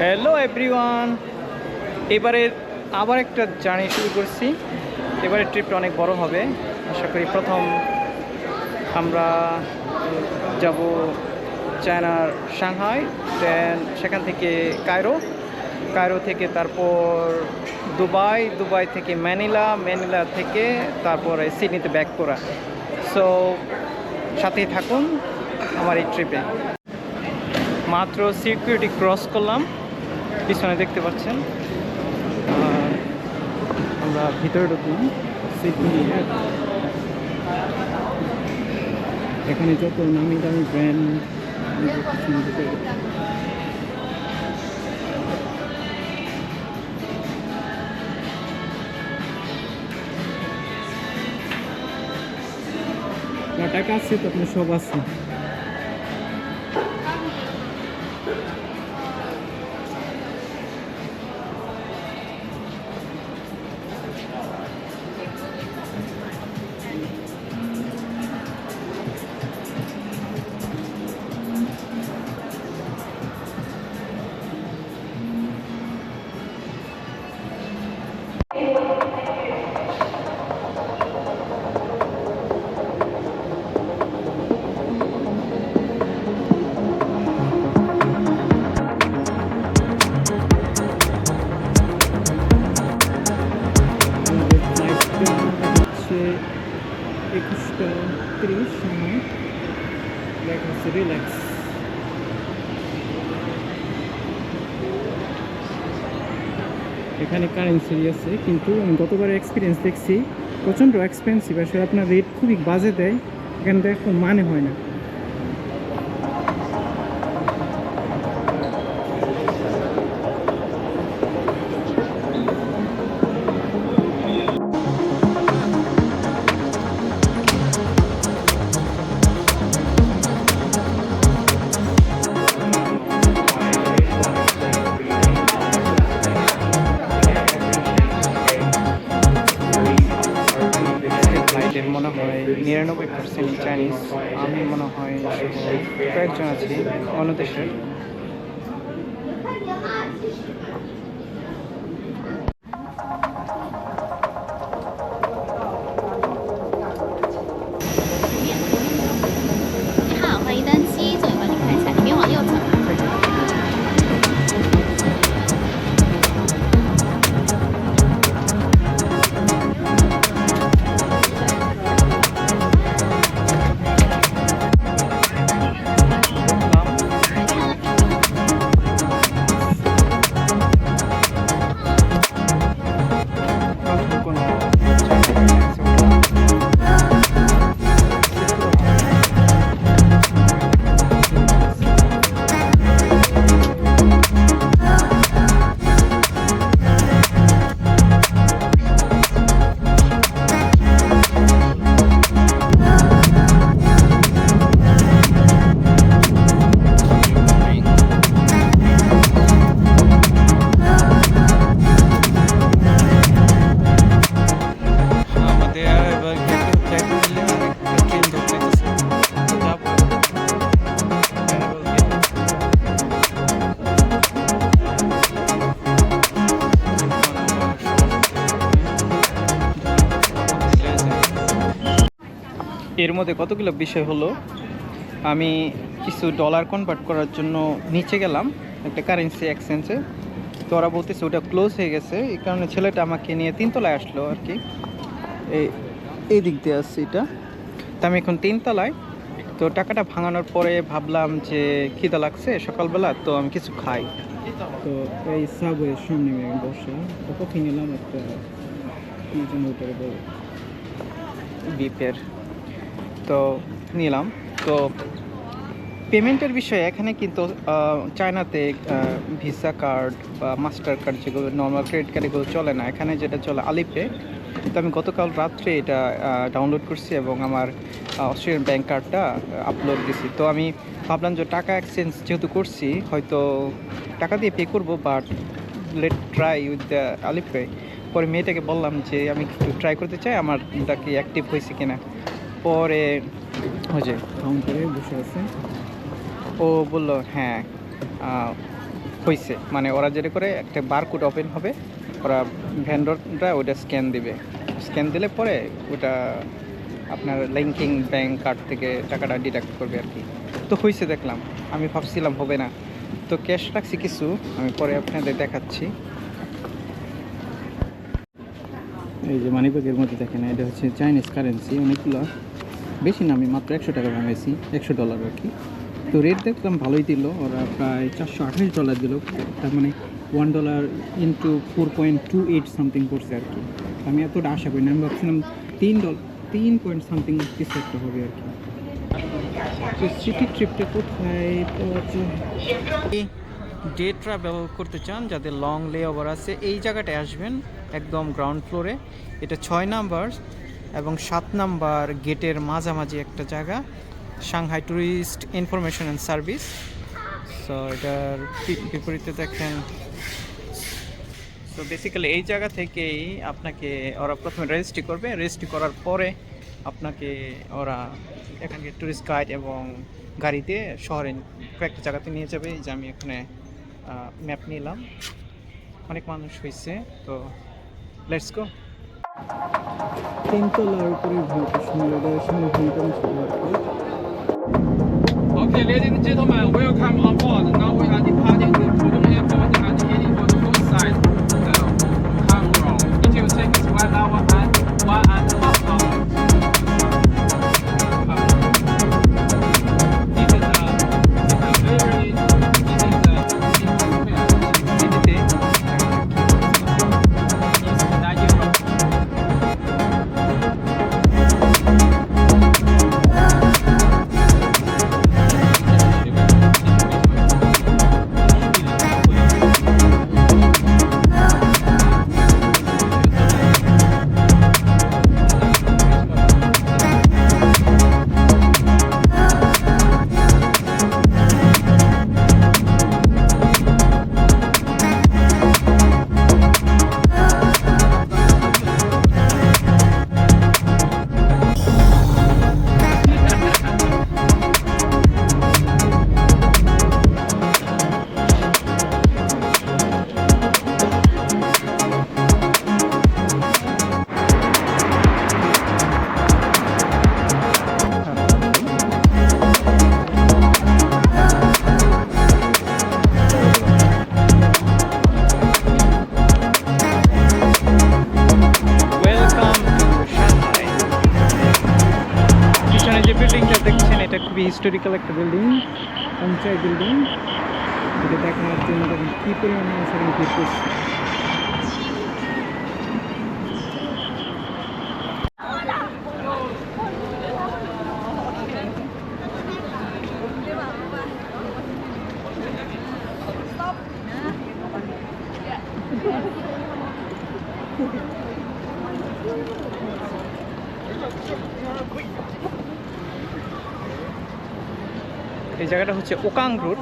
Hello everyone, এবারে আবার একটা জার্নি শুরু করছি। এবারে ট্রিপটা অনেক বড় হবে আশা করি। প্রথম আমরা যাব চায়নার সাংহাই, দেন সেখান থেকে কায়রো থেকে তারপর দুবাই থেকে ম্যানিলা থেকে তারপরে সিডনিতে ব্যাক করা। সো সাথেই থাকুন আমার এই ট্রিপে। মাত্র সিকিউরিটি ক্রস করলাম, পিছনে দেখতে পাচ্ছেন। আমরা ভিতরে ঢুকলাম সিডনি। এখানে যত নামি দামি ব্র্যান্ড টাকা আছে, তো আপনার সব আছে। হচ্ছে 21:30 সময়, লেখা হচ্ছে রিল্যাক্স। এখানে কারেন্সি আছে, কিন্তু আমি গতবার এক্সপিরিয়েন্স দেখছি প্রচণ্ড এক্সপেন্সিভ। আসলে আপনার রেট খুবই বাজে দেয়, এখানে দেখুন মানে হয় না। মনে হয় 99% চাইনিজ, আমি মনে হয় কয়েকজন আছি অন্য দেশের। এর মধ্যে কতগুলো বিষয় হলো, আমি কিছু ডলার কনভার্ট করার জন্য নিচে গেলাম একটা কারেন্সি এক্সচেঞ্জে। তো ওরা বলতেছে ওটা ক্লোজ হয়ে গেছে, এই কারণে ছেলেটা আমাকে নিয়ে 3তলায় আসলো আর কি। এই দিক দিয়ে আসছে এটা। তো আমি এখন 3তলায়। তো টাকাটা ভাঙানোর পরে ভাবলাম যে খিদা লাগছে সকালবেলা, তো আমি কিছু খাই। তো এই সাবওয়ের সামনে আমি বসে তো কফি নিলাম, একটা বিপের তো নিলাম। তো পেমেন্টের বিষয়ে এখানে কিন্তু চায়নাতে ভিসা কার্ড বা মাস্টার কার্ড, যেগুলো নর্মাল ক্রেডিট কার্ড, এগুলো চলে না। এখানে যেটা চলে আলিপে। তো আমি গতকাল রাত্রে এটা ডাউনলোড করছি এবং আমার অস্ট্রেলিয়ান ব্যাঙ্ক কার্ডটা আপলোড দিছি। তো আমি ভাবলাম যে টাকা এক্সচেঞ্জ যেহেতু করছি, হয়তো টাকা দিয়ে পে করবো, but let try with the Alipay. পরে মেয়েটাকে বললাম যে আমি একটু ট্রাই করতে চাই আমার কি অ্যাক্টিভ হয়েছে কিনা। পরে ওই যে কাউন্টারে বসে আছে, ও বলল হ্যাঁ হয়েছে, মানে ওরা যেটা করে একটা বারকোড ওপেন হবে, ওরা ভেন্ডররা ওটা স্ক্যান দিবে, স্ক্যান দিলে পরে ওটা আপনার লিঙ্কিং ব্যাংক কার্ড থেকে টাকাটা ডিডাক্ট করবে আর কি। তো হয়েছে দেখলাম, আমি ভাবছিলাম হবে না, তো ক্যাশ রাখছি কিছু, আমি পরে আপনাদের দেখাচ্ছি। এই যে মানিব্যাগের মধ্যে দেখেন, এটা হচ্ছে চাইনিজ কারেন্সি, অনেকগুলো, বেশি না, আমি মাত্র 100 টাকা ভাঙাইছি, $100 আর কি। তো রেট দেখলাম ভালোই দিল, ওরা প্রায় $428 দিল, তার মানে $1 ইন্টু 4.28 সামথিং পড়ছে আর কি। আমি এতটা আশা করি না, আমি ভাবছিলাম $3 পয়েন্ট সামথিং কিছু একটা হবে আর কি। তো সিটি ট্রিপটা কোথায় পাওয়া যায়? ডে ট্রাভেল করতে চান, যাদের লং লে ওভার আছে, এই জায়গাটায় আসবেন, একদম গ্রাউন্ড ফ্লোরে। এটা 6 নাম্বার এবং 7 নাম্বার গেটের মাঝামাঝি একটা জায়গা, Shanghai tourist information and service. So এটার বিপরীতে দেখেন। সো বেসিক্যালি এই জায়গা থেকেই আপনাকে ওরা প্রথমে রেজিস্ট্রি করবে, রেজিস্ট্রি করার পরে আপনাকে ওরা এখানকে ট্যুরিস্ট গাইড এবং গাড়িতে শহরে কয়েকটা জায়গাতে নিয়ে যাবে। এই যে আমি এখানে ম্যাপ নিলাম, অনেক মানুষ হয়েছে, তো লেটস গো। তিনতলার উপরে ভিউটা সুন্দর, Okay, ladies and gentlemen, welcome on board. Now we are departing to Pudong Airport and heading for the coast side of Hangzhou. It will take us 1 hour and 1.5 hours. This is a very historical একটা building, panchayat building. এটা দেখার জন্য দেখেন কী পরিমাণ মানুষ এখানে ভিড় করছে। এই জায়গাটা হচ্ছে ওকাং রুট।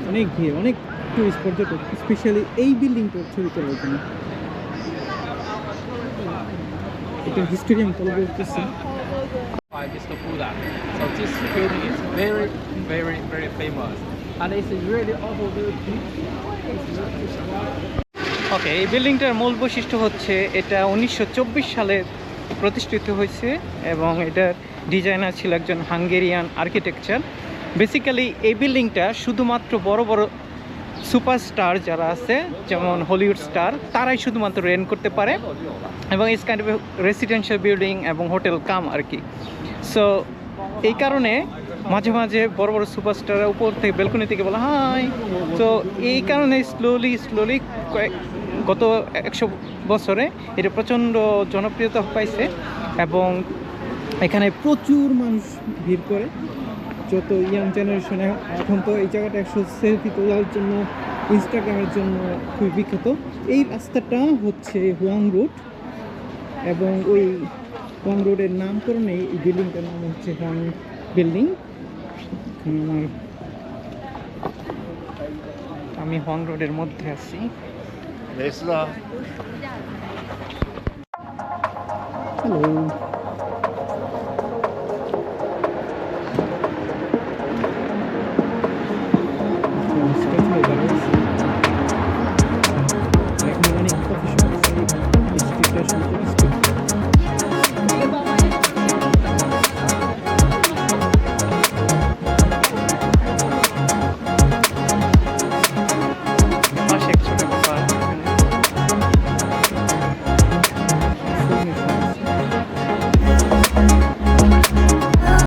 অনেক ভিড়, অনেক টুরিস্ট পর্যটক, স্পেশালি এই বিল্ডিংটার ছবি তোলার জন্য। এটা হিস্টোরি আমি ফলো করতেছি। Mr. Buddha. So this building is very, very, very famous, and it's really also very big. ওকে, এই বিল্ডিংটার মূল বৈশিষ্ট্য হচ্ছে এটা 1924 সালে প্রতিষ্ঠিত হয়েছে এবং এটার ডিজাইনার ছিল একজন হাঙ্গেরিয়ান আর্কিটেকচার। বেসিক্যালি এই বিল্ডিংটা শুধুমাত্র বড় বড় সুপারস্টার যারা আছে, যেমন হলিউড স্টার, তারাই শুধুমাত্র রেন্ট করতে পারে, এবং it's kind of residential building এবং হোটেল কাম আর কি। সো এই কারণে মাঝে মাঝে বড় বড় সুপারস্টারের উপর থেকে ব্যালকনি থেকে বলা হয়। তো এই কারণে স্লোলি গত 100 বছরে এটা প্রচণ্ড জনপ্রিয়তা পাইছে এবং এখানে প্রচুর মানুষ ভিড় করে। যত ইয়াং জেনারেশনে এখন তো এই জায়গাটা 100 সেলফি তোলার জন্য, ইনস্টাগ্রামের জন্য খুবই বিখ্যাত। এই রাস্তাটা হচ্ছে হোয়াং রোড এবং ওই হোয়াং রোডের নামকরণে এই বিল্ডিংটার নাম হচ্ছে হোয়াং বিল্ডিং। আমি হোয়াং রোডের মধ্যে আছি। হ্যালো।